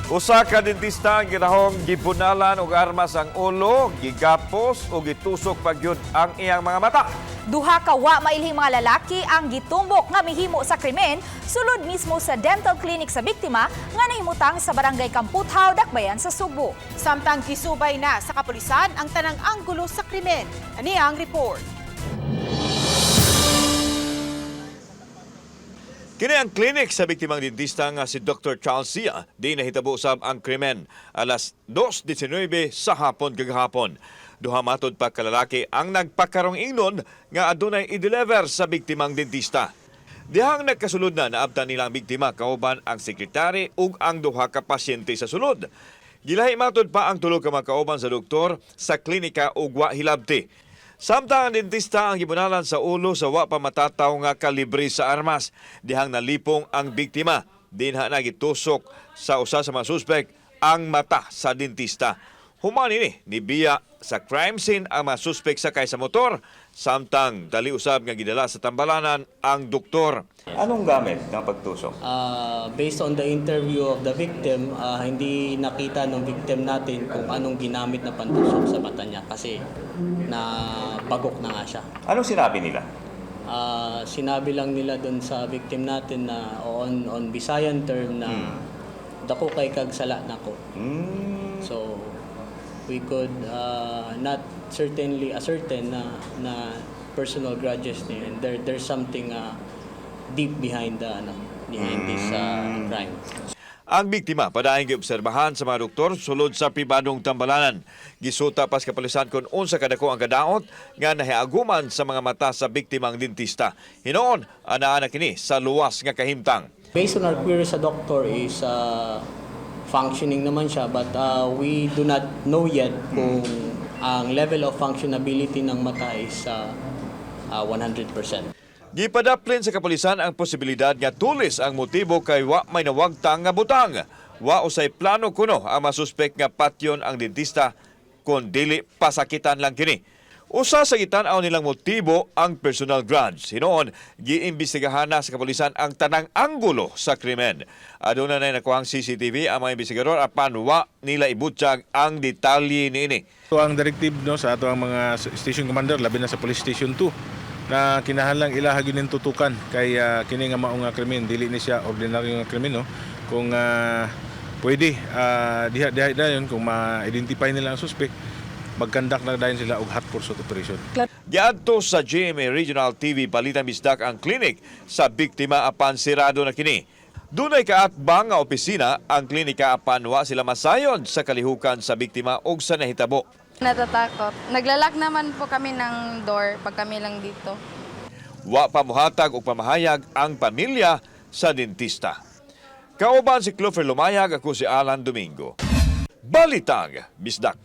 Usa ka dentista ang ginahong gibunalan og armas ang ulo, gigapos o gitusok pagyud ang iyang mga mata. Duha ka wa mailhing mga lalaki ang gitumbok nga mihimo sa krimen sulod mismo sa dental clinic sa biktima nga nahimutang sa barangay Kamputhaw, Dakbayan sa Subo. Samtang gisubay na sa kapulisan ang tanang anggulo sa krimen. Ani ang report. Kini ang klinik sa biktimang dentista nga si Dr. Charles Sia, di nahitabo usab ang krimen alas 2:19 sa hapon kagahapon. Duha matod pa kalalaki ang nagpakarong ingnon nga adunay i-deliver sa biktimang dentista. Dihang nagkasulod na naabtan nilang biktima kauban ang sekretary ug ang duha ka pasyente sa sulod. Gilahi matod pa ang tulo ka mga kauban sa doktor sa klinika ug wa hilabti. Samtang ang dentista ang gibunalan sa ulo sa wa pa matataw nga kalibre sa armas. Dihang nalipong ang biktima. Dinha na gitusok sa usa sa mga suspek ang mata sa dentista. Human ini nibiya sa crime scene ang mga suspek sakay sa motor. Samtang dali usab nga gidala sa tambalanan ang doktor. Anong gamit ng pagtusok? Based on the interview of the victim, hindi nakita ng victim natin kung anong ginamit na pantusok sa mata niya kasi nabagok na nga siya. Anong sinabi nila? Sinabi lang nila doon sa victim natin na on Visayan term na dako kay kag sala nako. So we could not certainly ascertain na personal grudges niya and there's something deep behind this crime. Ang biktima padayon giobserbahan sa mga doktor sulod sa pribadong tambalanan. Gisuta pas kapulisan kung unsa kadako ang kadaot nga nahiaguman sa mga mata sa biktimang dentista. Hinoon ana kini sa luwas nga kahimtang. Based on our query sa doctor is functioning naman siya but we do not know yet kung ang level of functionability ng mata is 100%. Gipadaplin sa kapulisan ang posibilidad nga tulis ang motibo kay wa may nawagtang nga butang. Wa usay plano kuno ang masuspek nga patyon ang dentista kun dili pasakitan lang kini. Usa sa gitan-aw nilang motibo ang personal grudge. Hinoon, giimbestigahan na sa kapulisan ang tanang anggulo sa krimen. Aduna na nakuhang CCTV ang mga investigador apan wa nila ibutyag ang detalye niini. So ang directive sa ato ang mga station commander labi na sa police station 2 na kinahanglang ilaha gyud tutukan kay kini nga mao nga krimen dili ni siya ordinaryo nga krimen kung pwede diha dayon kung ma-identify nila ang suspect magkandak na dayon sila og hot pursuit operation. Giadto sa GMA Regional TV Balitang Bisdak ang klinik sa biktima apan sirado na kini. Dunay kaatbang nga opisina ang klinika apan wa sila masayon sa kalihukan sa biktima ug sa nahitabo. Natatakot. Naglalak naman po kami ng door pag kami lang dito. Wa pa mohatag og pamahayag ang pamilya sa dentista. Kauban si Clover Lumayag, ako si Alan Domingo. Balitang Bisdak.